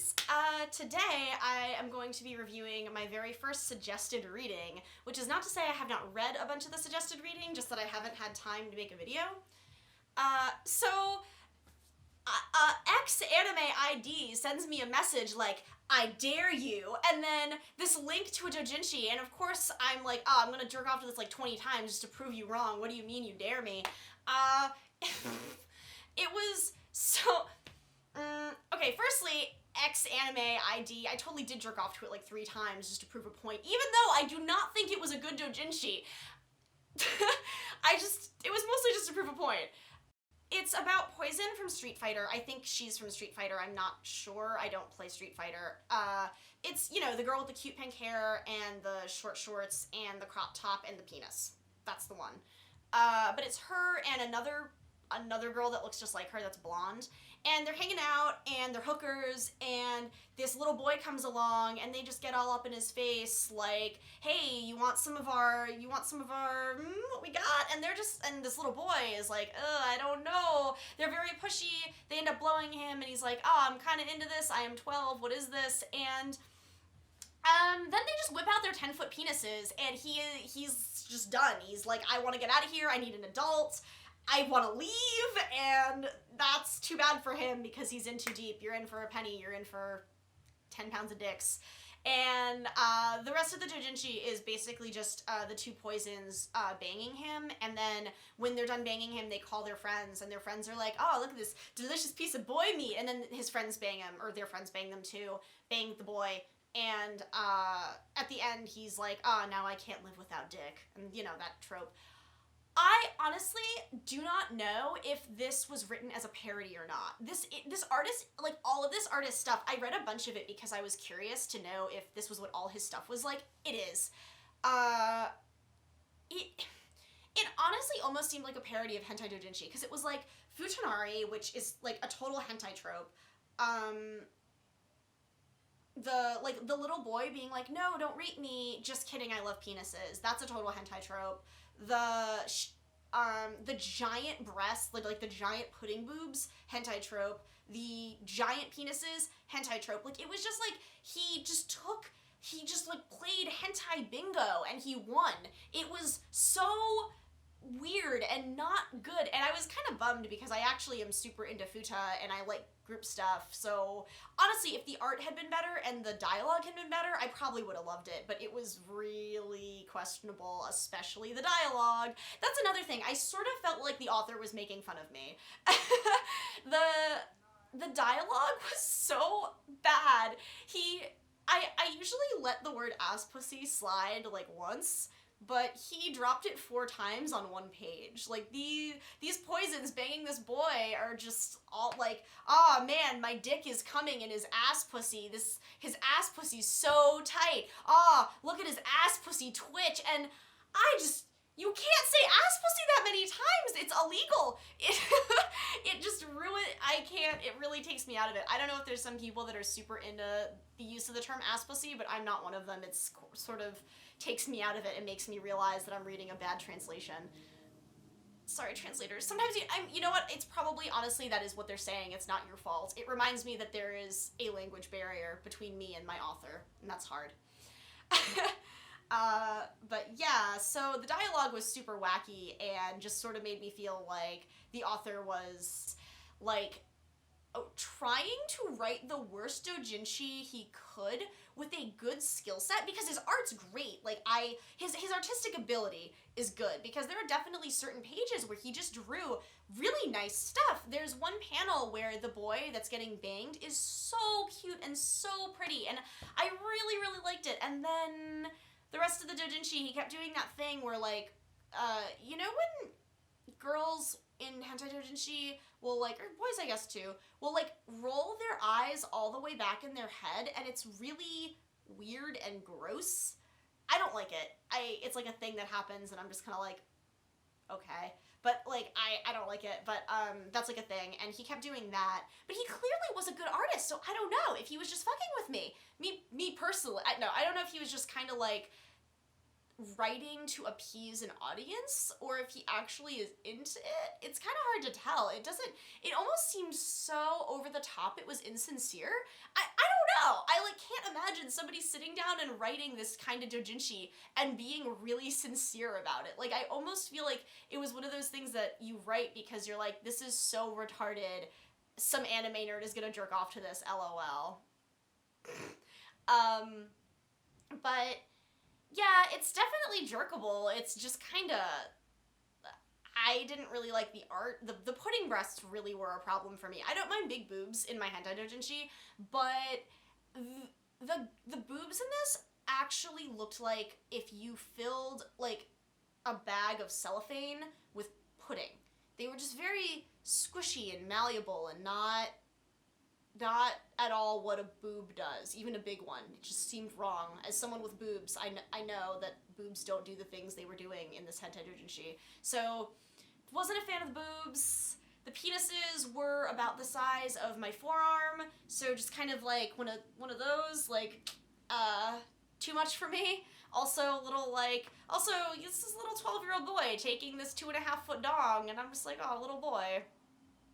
friends! Today I am going to be reviewing my very first suggested reading, which is not to say I have not read a bunch of the suggested reading, just that I haven't had time to make a video. XanimeID sends me a message like, I dare you, and then this link to a doujinshi, and of course I'm like, oh, I'm gonna jerk off to this like 20 times just to prove you wrong. What do you mean you dare me? It was so... okay, firstly, XanimeID, I totally did jerk off to it like 3 times just to prove a point, even though I do not think it was a good doujinshi. It was mostly just to prove a point. It's about Poison from Street Fighter. I think she's from Street Fighter. I'm not sure. I don't play Street Fighter. It's, you know, the girl with the cute pink hair and the short shorts and the crop top and the penis. That's the one. But it's her and another girl that looks just like her that's blonde. And they're hanging out and they're hookers, and this little boy comes along and they just get all up in his face like, hey, you want some of our what we got? And and this little boy is like, I don't know. They're very pushy. They end up blowing him and he's like, oh, I'm kind of into this. I am 12. What is this? And then they just whip out their 10-foot penises and he's just done. He's like, I want to get out of here. I need an adult. I want to leave, and that's too bad for him because he's in too deep. You're in for a penny, you're in for 10 pounds of dicks. And the rest of the doujinshi is basically just the two poisons banging him, and then when they're done banging him, they call their friends, and their friends are like, oh, look at this delicious piece of boy meat, and then his friends bang him, or their friends bang them too, bang the boy, and at the end, he's like, oh, now I can't live without dick, and you know, that trope. I honestly do not know if this was written as a parody or not. This artist, like all of this artist stuff, I read a bunch of it because I was curious to know if this was what all his stuff was like. It is. It honestly almost seemed like a parody of hentai doujinshi because it was like Futanari, which is like a total hentai trope. The little boy being like, no, don't rape me, just kidding, I love penises. That's a total hentai trope. The giant breasts, like the giant pudding boobs, hentai trope. The giant penises, hentai trope. Like, it was just like, he just like played hentai bingo and he won. It was so weird and not good, and I was kind of bummed because I actually am super into futa and I like group stuff, so honestly if the art had been better and the dialogue had been better, I probably would have loved it, but it was really questionable, especially the dialogue. That's another thing, I sort of felt like the author was making fun of me. The dialogue was so bad. I usually let the word ass pussy slide like once, but he dropped it 4 times on 1 page. Like, these poisons banging this boy are just all like, oh man, my dick is coming in his ass pussy. His ass pussy's so tight. Oh, look at his ass pussy twitch. And you can't say ass pussy that many times. It's illegal. It just it really takes me out of it. I don't know if there's some people that are super into the use of the term ass pussy, but I'm not one of them. It's sort of takes me out of it and makes me realize that I'm reading a bad translation. Sorry, translators. Sometimes you know what? It's probably, honestly, that is what they're saying. It's not your fault. It reminds me that there is a language barrier between me and my author, and that's hard. But yeah, so the dialogue was super wacky and just sort of made me feel like the author was, like, trying to write the worst doujinshi he could with a good skill set, because his art's great. Like, his artistic ability is good, because there are definitely certain pages where he just drew really nice stuff. There's one panel where the boy that's getting banged is so cute and so pretty, and I really, really liked it. And then the rest of the doujinshi, he kept doing that thing where, like, you know when girls in hentai doujinshi will, like, or boys I guess too, will, like, roll their eyes all the way back in their head, and it's really weird and gross? I don't like it. It's like a thing that happens, and I'm just kind of like, okay. But, like, I don't like it, but, that's, like, a thing, and he kept doing that. But he clearly was a good artist, so I don't know if he was just fucking with me. Me personally, I don't know if he was just kind of, like, writing to appease an audience, or if he actually is into it. It's kind of hard to tell. It almost seemed so over the top it was insincere. I don't I, like, can't imagine somebody sitting down and writing this kind of doujinshi and being really sincere about it. Like, I almost feel like it was one of those things that you write because you're like, this is so retarded, some anime nerd is gonna jerk off to this, lol. But, yeah, it's definitely jerkable. It's just kinda... I didn't really like the art. The pudding breasts really were a problem for me. I don't mind big boobs in my hentai doujinshi, but the boobs in this actually looked like if you filled, like, a bag of cellophane with pudding. They were just very squishy and malleable and not at all what a boob does, even a big one. It just seemed wrong. As someone with boobs, I know that boobs don't do the things they were doing in this hentai doujinshi. So, wasn't a fan of the boobs. The penises were about the size of my forearm, so just kind of like one of those, like, too much for me. Also, a little, like, also, this is a little 12-year-old boy taking this 2.5-foot dong, and I'm just like, oh, little boy.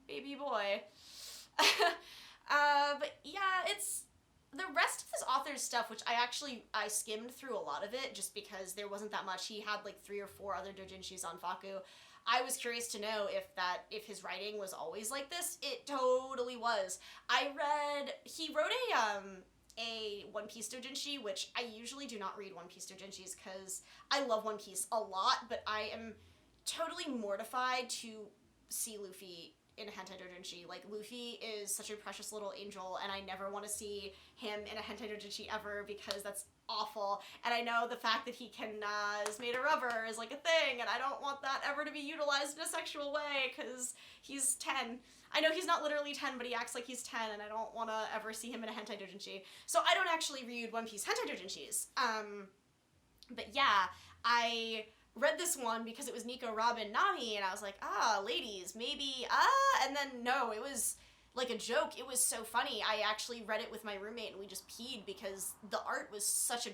Baby boy. But yeah, it's... The rest of this author's stuff, which I skimmed through a lot of it, just because there wasn't that much. He had, like, 3 or 4 other doujinshis on FAKKU. I was curious to know if his writing was always like this. It totally was. He wrote a One Piece doujinshi, which I usually do not read One Piece doujinshis because I love One Piece a lot, but I am totally mortified to see Luffy in a hentai doujinshi. Like, Luffy is such a precious little angel, and I never want to see him in a hentai doujinshi ever because that's awful. And I know the fact that he is made of rubber is like a thing, and I don't want that ever to be utilized in a sexual way because he's 10. I know he's not literally 10, but he acts like he's 10, and I don't want to ever see him in a hentai doujinshi. So I don't actually read One Piece hentai doujinshis. But yeah, I read this one because it was Nico, Robin, Nami, and I was like, ladies, maybe, and then no, it was like a joke. It was so funny. I actually read it with my roommate, and we just peed because the art was such a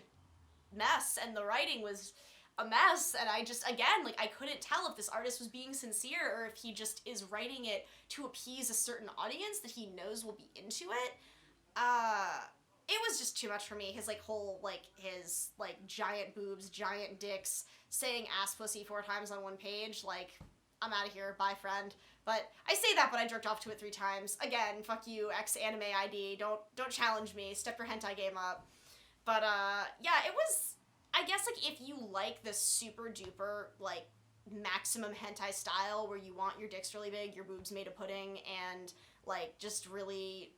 mess, and the writing was a mess, and I just, again, like, I couldn't tell if this artist was being sincere or if he just is writing it to appease a certain audience that he knows will be into it. It was just too much for me. His, like, whole, like, his, like, giant boobs, giant dicks, saying ass pussy 4 times on one page, like, I'm out of here, bye friend. But I say that, but I jerked off to it 3 times. Again, fuck you, XanimeID, don't challenge me, step your hentai game up. But, yeah, it was, I guess, like, if you like the super duper, like, maximum hentai style where you want your dicks really big, your boobs made of pudding, and, like, just really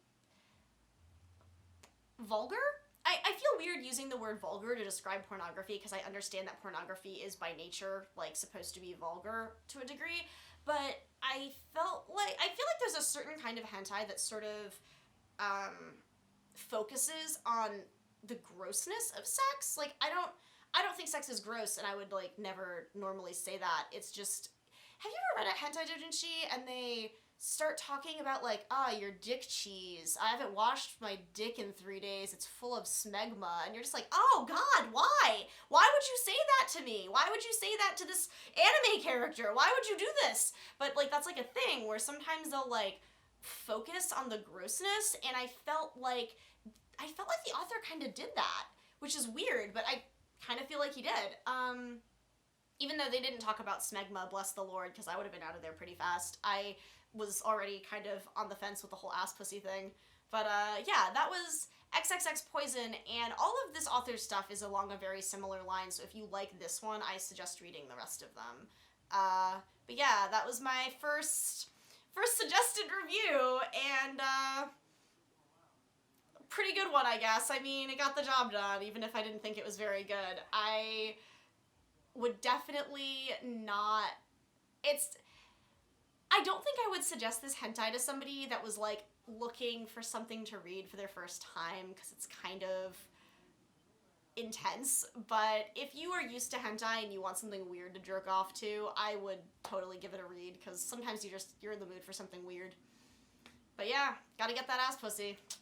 vulgar? I feel weird using the word vulgar to describe pornography because I understand that pornography is by nature, like, supposed to be vulgar to a degree, but I feel like there's a certain kind of hentai that sort of, focuses on the grossness of sex. Like, I don't think sex is gross, and I would, like, never normally say that. It's just, have you ever read a hentai doujinshi and they start talking about, like, your dick cheese. I haven't washed my dick in 3 days. It's full of smegma. And you're just like, oh, God, why? Why would you say that to me? Why would you say that to this anime character? Why would you do this? But, like, that's, like, a thing where sometimes they'll, like, focus on the grossness, and I felt like the author kind of did that, which is weird, but I kind of feel like he did. Even though they didn't talk about smegma, bless the Lord, because I would have been out of there pretty fast. I was already kind of on the fence with the whole ass pussy thing. But, yeah, that was XXX Poison, and all of this author's stuff is along a very similar line, so if you like this one, I suggest reading the rest of them. But yeah, that was my first suggested review, and, pretty good one, I guess. I mean, it got the job done, even if I didn't think it was very good. I would definitely not... I don't think I would suggest this hentai to somebody that was, like, looking for something to read for their first time, because it's kind of intense, but if you are used to hentai and you want something weird to jerk off to, I would totally give it a read, because sometimes you're in the mood for something weird. But yeah, gotta get that ass pussy.